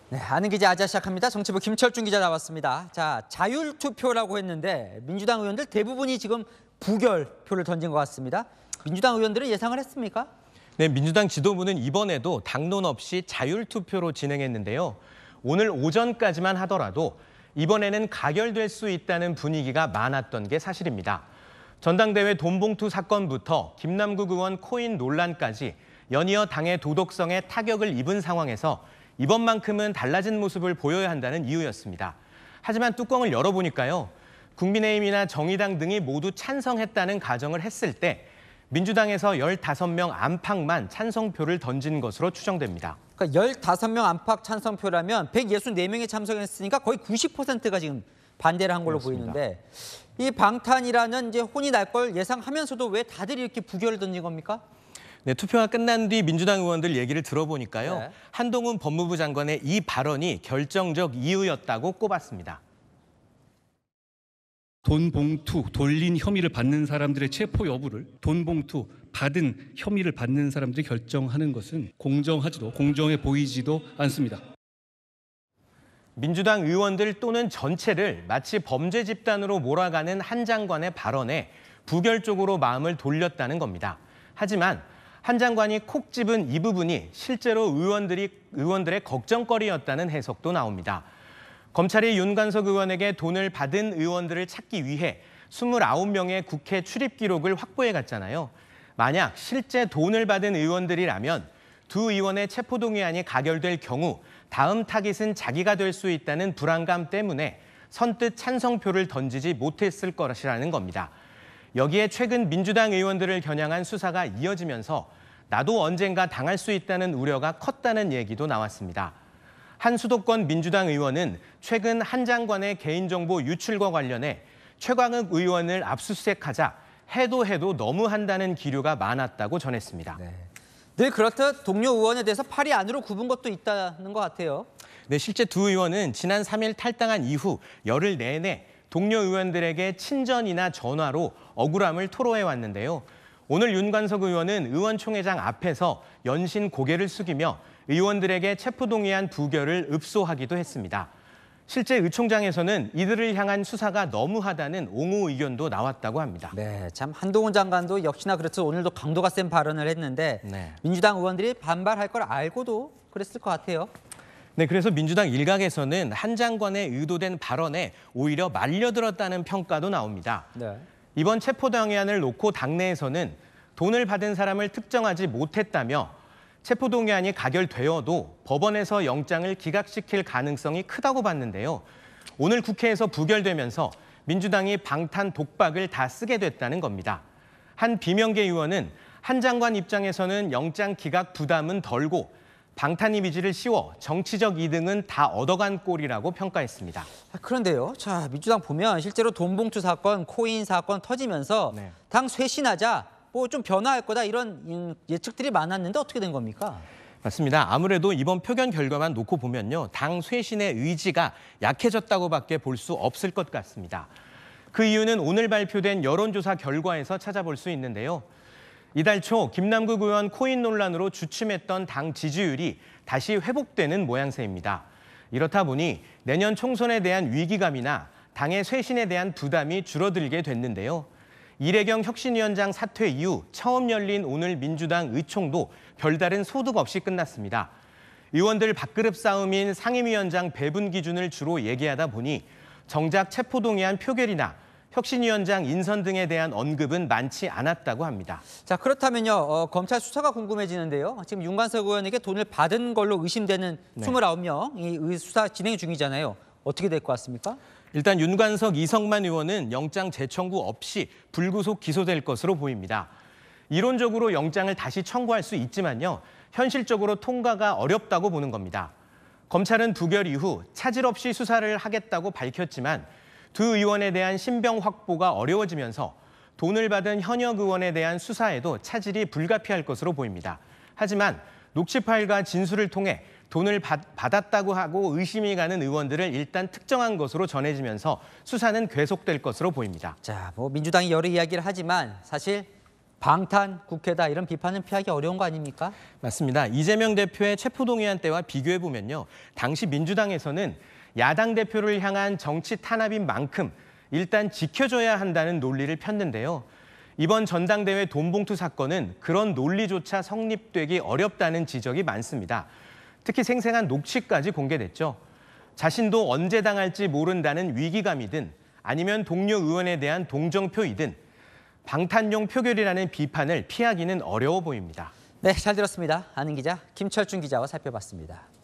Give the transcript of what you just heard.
네, 아는 기자 아자 시작합니다. 정치부 김철중 기자 나왔습니다. 자, 자율투표라고 했는데 민주당 의원들 대부분이 지금 부결표를 던진 것 같습니다. 민주당 의원들은 예상을 했습니까? 네, 민주당 지도부는 이번에도 당론 없이 자율투표로 진행했는데요. 오늘 오전까지만 하더라도 이번에는 가결될 수 있다는 분위기가 많았던 게 사실입니다. 전당대회 돈봉투 사건부터 김남국 의원 코인 논란까지 연이어 당의 도덕성에 타격을 입은 상황에서 이번만큼은 달라진 모습을 보여야 한다는 이유였습니다. 하지만 뚜껑을 열어보니까요. 국민의힘이나 정의당 등이 모두 찬성했다는 가정을 했을 때 민주당에서 15명 안팎만 찬성표를 던진 것으로 추정됩니다. 그러니까 15명 안팎 찬성표라면 164명이 참석했으니까 거의 90%가 지금 반대를 한 걸로 그렇습니다. 보이는데 이 방탄이라는 이제 혼이 날 걸 예상하면서도 왜 다들 이렇게 부결을 던진 겁니까? 네, 투표가 끝난 뒤 민주당 의원들 얘기를 들어보니까요. 네. 한동훈 법무부 장관의 이 발언이 결정적 이유였다고 꼽았습니다. 돈 봉투 돌린 혐의를 받는 사람들의 체포 여부를 돈 봉투 받은 혐의를 받는 사람들이 결정하는 것은 공정하지도 공정해 보이지도 않습니다. 민주당 의원들 또는 전체를 마치 범죄 집단으로 몰아가는 한 장관의 발언에 부결적으로 마음을 돌렸다는 겁니다. 하지만 한 장관이 콕 집은 이 부분이 실제로 의원들의 걱정거리였다는 해석도 나옵니다. 검찰이 윤관석 의원에게 돈을 받은 의원들을 찾기 위해 29명의 국회 출입 기록을 확보해 갔잖아요. 만약 실제 돈을 받은 의원들이라면 두 의원의 체포동의안이 가결될 경우 다음 타깃은 자기가 될 수 있다는 불안감 때문에 선뜻 찬성표를 던지지 못했을 것이라는 겁니다. 여기에 최근 민주당 의원들을 겨냥한 수사가 이어지면서 나도 언젠가 당할 수 있다는 우려가 컸다는 얘기도 나왔습니다. 한 수도권 민주당 의원은 최근 한 장관의 개인정보 유출과 관련해 최광욱 의원을 압수수색하자 해도 너무한다는 기류가 많았다고 전했습니다. 네. 늘 그렇듯 동료 의원에 대해서 팔이 안으로 굽은 것도 있다는 것 같아요. 네, 실제 두 의원은 지난 3일 탈당한 이후 열흘 내내 동료 의원들에게 친전이나 전화로 억울함을 토로해 왔는데요. 오늘 윤관석 의원은 의원총회장 앞에서 연신 고개를 숙이며 의원들에게 체포동의안 부결을 읍소하기도 했습니다. 실제 의총장에서는 이들을 향한 수사가 너무하다는 옹호 의견도 나왔다고 합니다. 네, 참 한동훈 장관도 역시나 그렇듯 오늘도 강도가 센 발언을 했는데 네. 민주당 의원들이 반발할 걸 알고도 그랬을 것 같아요. 네, 그래서 민주당 일각에서는 한 장관의 의도된 발언에 오히려 말려들었다는 평가도 나옵니다. 네. 이번 체포동의안을 놓고 당내에서는 돈을 받은 사람을 특정하지 못했다며 체포동의안이 가결되어도 법원에서 영장을 기각시킬 가능성이 크다고 봤는데요. 오늘 국회에서 부결되면서 민주당이 방탄 독박을 다 쓰게 됐다는 겁니다. 한 비명계 의원은 한 장관 입장에서는 영장 기각 부담은 덜고 방탄 이미지를 씌워 정치적 이득은 다 얻어간 꼴이라고 평가했습니다. 그런데요, 자 민주당 보면 실제로 돈봉투 사건, 코인 사건 터지면서 네. 당 쇄신하자, 뭐 좀 변화할 거다 이런 예측들이 많았는데 어떻게 된 겁니까? 맞습니다. 아무래도 이번 표결 결과만 놓고 보면요. 당 쇄신의 의지가 약해졌다고밖에 볼 수 없을 것 같습니다. 그 이유는 오늘 발표된 여론조사 결과에서 찾아볼 수 있는데요. 이달 초 김남국 의원 코인 논란으로 주춤했던 당 지지율이 다시 회복되는 모양새입니다. 이렇다 보니 내년 총선에 대한 위기감이나 당의 쇄신에 대한 부담이 줄어들게 됐는데요. 이래경 혁신위원장 사퇴 이후 처음 열린 오늘 민주당 의총도 별다른 소득 없이 끝났습니다. 의원들 밥그릇 싸움인 상임위원장 배분 기준을 주로 얘기하다 보니 정작 체포동의안 표결이나 혁신위원장 인선 등에 대한 언급은 많지 않았다고 합니다. 자 그렇다면요, 검찰 수사가 궁금해지는데요. 지금 윤관석 의원에게 돈을 받은 걸로 의심되는 29명 이 수사 진행 중이잖아요. 어떻게 될 것 같습니까? 일단 윤관석, 이성만 의원은 영장 재청구 없이 불구속 기소될 것으로 보입니다. 이론적으로 영장을 다시 청구할 수 있지만요. 현실적으로 통과가 어렵다고 보는 겁니다. 검찰은 부결 이후 차질 없이 수사를 하겠다고 밝혔지만 두 의원에 대한 신병 확보가 어려워지면서 돈을 받은 현역 의원에 대한 수사에도 차질이 불가피할 것으로 보입니다. 하지만 녹취 파일과 진술을 통해 돈을 받았다고 하고 의심이 가는 의원들을 일단 특정한 것으로 전해지면서 수사는 계속될 것으로 보입니다. 자, 뭐 민주당이 여러 이야기를 하지만 사실 방탄 국회다 이런 비판은 피하기 어려운 거 아닙니까? 맞습니다. 이재명 대표의 체포동의안 때와 비교해 보면요. 당시 민주당에서는 야당 대표를 향한 정치 탄압인 만큼 일단 지켜줘야 한다는 논리를 폈는데요. 이번 전당대회 돈봉투 사건은 그런 논리조차 성립되기 어렵다는 지적이 많습니다. 특히 생생한 녹취까지 공개됐죠. 자신도 언제 당할지 모른다는 위기감이든 아니면 동료 의원에 대한 동정표이든 방탄용 표결이라는 비판을 피하기는 어려워 보입니다. 네, 잘 들었습니다. 아는 기자 김철중 기자와 살펴봤습니다.